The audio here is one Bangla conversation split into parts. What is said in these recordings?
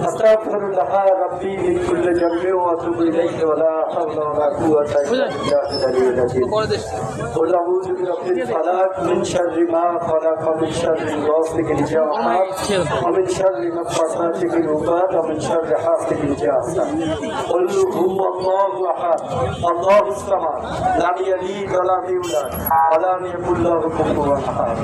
আস্তাগফিরুল্লাহ রাব্বি মিন কুল্লি যামবি ওয়া আতুবু ইলাইহি ওয়া লা হাওলা ওয়া লা কুওয়াতা ইল্লা বিল্লাহিল আলিয়্যিল আযীম। কুল আউযু বিরাব্বিল ফালাক মিন শাররি মা খালাক ওয়া মিন শাররি গাসিকিন ইযা ওয়াকাব ওয়া মিন শাররি নাফাসাতি ফিল উকাদ ওয়া মিন শাররি হাসিদিন ইযা হাসাদ। কুল হুয়াল্লাহু আহাদ আল্লাহুস সামাদ লাম ইয়ালিদ ওয়া লাম ইউলাদ ওয়া লাম ইয়াকুল লাহু কুফুওয়ান আহাদ।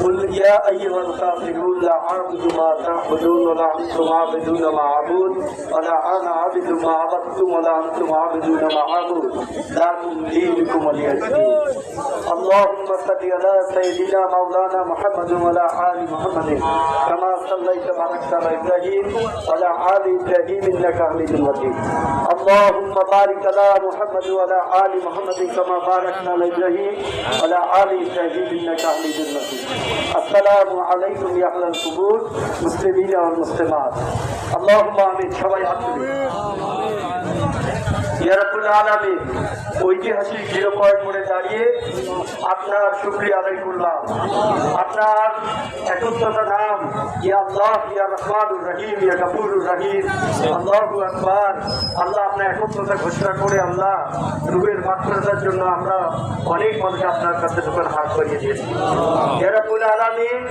قل يا أيها الكافرون لا أعبد ما تعبدون ولا أنتم عابدون ما أعبد ولا أنا عابد ما عبدتم ولا أنتم عابدون ما أعبد لكم دينكم ولي دين. اللهم صل على سيدنا مولانا محمد وعلى آل محمد كما صليت وباركت على إبراهيم وعلى آل إبراهيم إنك حميد مجيد. اللهم بارك على محمد وعلى آل محمد كما باركت على إبراهيم وعلى آل إبراهيم إنك حميد مجيد. আসসালামু আলাইকুম ইয়া আহলাল কুবুর মুসলিমিন ওয়াল মুসলিমাত। আল্লাহুম্মা আমিন। সবাই হাত তুলি। ইয়া রাব্বুল আলামিন, ঐতিহাসিক 0 পয়েন্ট মোড়ে দাঁড়িয়ে আপনার শুকরিয়া আদায় করলাম। আপনার একত্বতা নাম ইয়া আল্লাহ, ইয়া রহমানুর রহিম, ইয়া গফুরুর রহিম। আল্লাহু আকবার। আল্লাহ আপনার একত্বতা ঘোষণা করে আল্লাহ রূহের মাগফিরাতের জন্য আমরা অনেক মানুষ আপনার কাছে যখন হাত বাড়িয়ে দিয়েছি। ইয়া রাব্বুল আলামিন,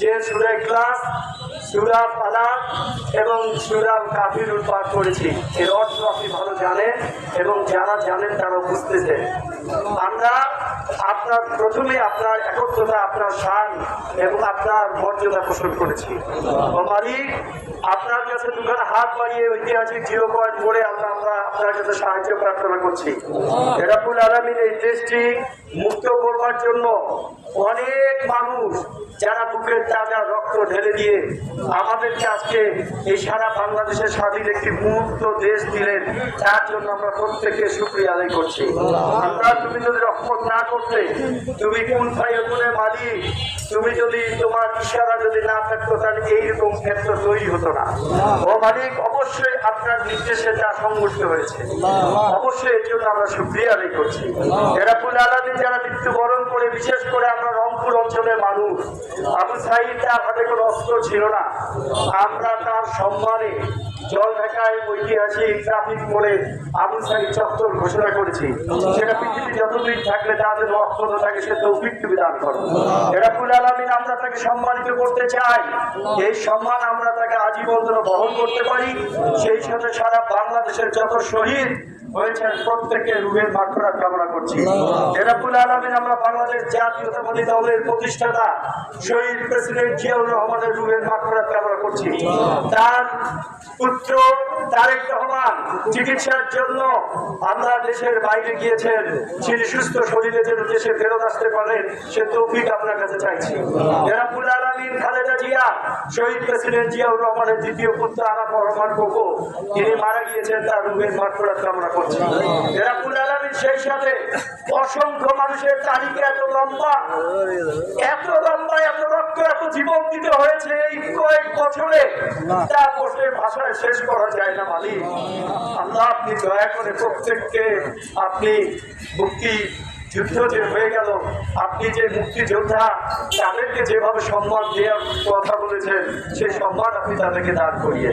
যে সূরা ইখলাস, সূরা ফালাক এবং সূরা কাফিরুন পাঠ করেছি, এর অর্থ আপনি ভালো জানেন এবং যারা জানেন তারা বুঝতেছেন। আমরা আপনার প্রথমে আপনার একত্রতা, আপনার শান এবং আপনার মর্যাদা পোষণ করেছি। ও মালিক, আপনার কাছে দুখানা হাত বাড়িয়ে ঐতিহাসিক 0 পয়েন্ট করে আমরা আপনার কাছে সাহায্য প্রার্থনা করছি। রাব্বুল আলামিন, এই দেশটি মুক্ত করবার জন্য অনেক মানুষ যারা বুকের তাজা রক্ত ঢেলে দিয়ে আমাদেরকে আজকে এই সারা বাংলাদেশের স্বাধীন একটি মুক্ত দেশ দিলেন, তার জন্য আমরা প্রত্যেকে শুকরিয়া আদায় করছি। আমরা, তুমি যদি রহমত না করতে, তুমি কোন ফায়াকুনের মালিক, তুমি যদি তোমার ইশারা যদি না থাকতো তাহলে এইরকম ক্ষেত্র তৈরি হতো না। ও মালিক, অবশ্যই আপনার নির্দেশে তা সংঘটিত হয়েছে, অবশ্যই এর জন্য আমরা শুকরিয়া আদায় করছি। রাব্বুল আলামিন, যারা মৃত্যুবরণ করে, বিশেষ করে আমরা রংপুর অঞ্চলের মানুষ, আবু সাঈদ তার হাতে কোনো অস্ত্র ছিল না, আমরা তার সম্মানে জলঢাকায় ঐতিহাসিক ট্রাফিক মোড়ে আবু সাঈদ চত্বর ঘোষণা করেছি। সেটা পৃথিবী যতদিন থাকলে তাদের অক্ষত থাকে, সে তৌফিক তুমি দান করো। রাব্বুল আলামিন, আমরা তাকে সম্মানিত করতে চাই। এই সম্মান আমরা তাকে আজীবন বহন করতে পারি। সেই সাথে সারা বাংলাদেশের যত শহীদ হয়েছেন প্রত্যেকের রূহের মাগফিরাত কামনা করছি। রাব্বুল আলামিন, আমরা বাংলাদেশ জাতীয়তাবাদী দলের প্রতিষ্ঠাতা শহীদ প্রেসিডেন্ট জিয়াউর রহমানের রূহের মাগফিরাত কামনা করছি। তার পুত্র তারেক রহমান চিকিৎসার জন্য আমরা দেশের বাইরে গিয়েছেন, তিনি সুস্থ শরীরে যেন দেশে ফেরত আসতে পারেন সে তৌফিক আপনার কাছে চাইছি। রাব্বুল আলামিন, খালেদা জিয়া শহীদ প্রেসিডেন্ট জিয়াউর রহমানের দ্বিতীয় পুত্র আরাফ রহমান কোকো, তিনি মারা গিয়েছেন, তার রূহের মাগফিরাত কামনা করছি। রাব্বুল আলামিন, সেই সাথে অসংখ্য মানুষের তালিকা এত লম্বা, এত রক্ত, এত জীবন দিতে হয়েছে এই কয়েক বছরে, তা বসে ভাষায় শেষ করা যায় না। মালিক আল্লাহ, আপনি দয়া করে প্রত্যেককে আপনি মুক্তি যুদ্ধ যে হয়ে গেল, আপনি যে মুক্তিযোদ্ধা তাদেরকে যেভাবে সম্মান দেওয়ার কথা বলেছেন, সেই সম্মান আপনি তাদেরকে দান করিয়ে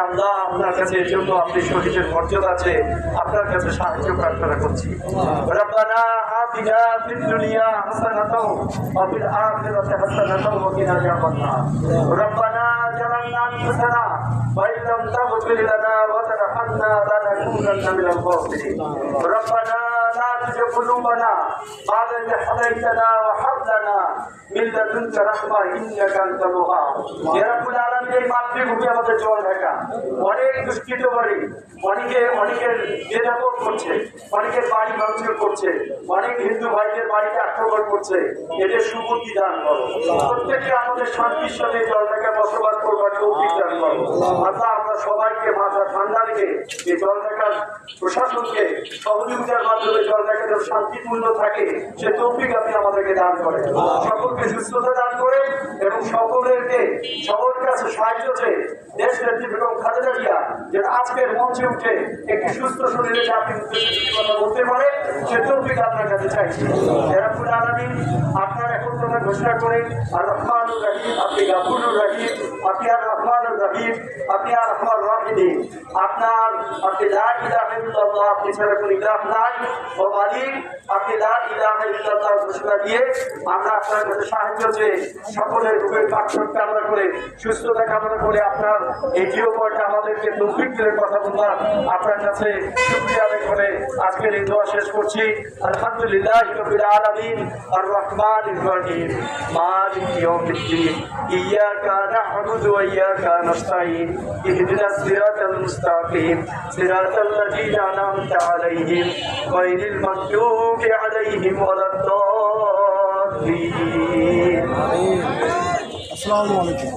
আল্লাহ, আপনার কাছে এর জন্য আপনি শহীদের মর্যাদা আছে, আপনার কাছে সাহায্য প্রার্থনা করছি। রব্বানা আতিনা ফিদ দুনিয়া হাসানাতাও ওয়া ফিল আখিরাতি হাসানাতাও ওয়া কিনা আযাবান্নার। রব্বানা জালালনা আনফুসানা ওয়া ইন লাম তাগফির লানা ওয়া তারহামনা লানাকুনান্না মিনাল খাসিরিন। রব্বানা لا تزغ قلوبنا بعد إذ هديتنا وهب لنا من لدنك رحمة إنك أنت الوهاب। يا رب العالمين, এই মাতৃভূমি আমাদের জলঢাকা, অনেক দুষ্কৃত বাড়ি, অনেকের বেদখল করছে, অনেকের বাড়ি ভাঙচুর করছে, অনেক হিন্দু ভাইদের বাড়িতে আক্রমণ করছে, এদের সুবুদ্ধি দান করো। প্রত্যেকে আমাদের শান্তির সাথে জলঢাকায় বসবাস করবার তৌফিক দান করো। আল্লাহ, আমরা সবাইকে মাথা ঠান্ডা রেখে এই জলঢাকার প্রশাসনকে সহযোগিতার মাধ্যমে জলঢাকা যেন শান্তিপূর্ণ থাকে সে তৌফিক আপনি আমাদেরকে দান করেন। সকলকে সুস্থতা দান করে এবং সকলেরকে সবার কাছে সাহায্য চেয়ে দেশ নেত্রী বেগম খালেদা জিয়া যেন আজকের মঞ্চে উঠে একটি সুস্থ শরীরে আপনি কথা বলতে পারে সে তৌফিক আপনার কাছে চাইছি। রাব্বুল আলামিন, আপনার একত্র কথা ঘোষণা করে আর রহমানুর রহিম, আপনি গাফুরুর রহিম, আপনি আর রহমানুর রহিম, আপনি আর রহমান রাহিম। আপনি লা ইলাহা ইল্লাল্লাহ, আপনি ছাড়া কোনো ইলাহ নাই। ও মালিক, আপনি লা ইলাহা ইল্লাল্লাহ ঘোষণা দিয়ে আমরা আপনার কাছে সাহায্য চেয়ে সকলের রূপের পাঠ্য কামনা করে সুস্থতা কামনা করে আপনার এই জিওপটা আমাদেরকে তৌফিক দিলে কথা বললাম। আপনার কাছে শুকরিয়া আদায় করে আজকের এই দোয়া শেষ করছি। আলহামদুলিল্লাহি রাব্বিল আলামিন আর রহমানির রহিম মালিকি ইয়াউমিদ্দিন ইয়াকা না'বুদু ওয়া ইয়াকা নাস্তাঈন ইহদিনাস সিরাতাল মুস্তাকিম সিরাতাল লাযীনা আন'আমতা আলাইহিম গায়রিল মাগদুবি আলাইহিম ওয়ালাদ-দাল্লিন। আমিন। আসসালামু আলাইকুম।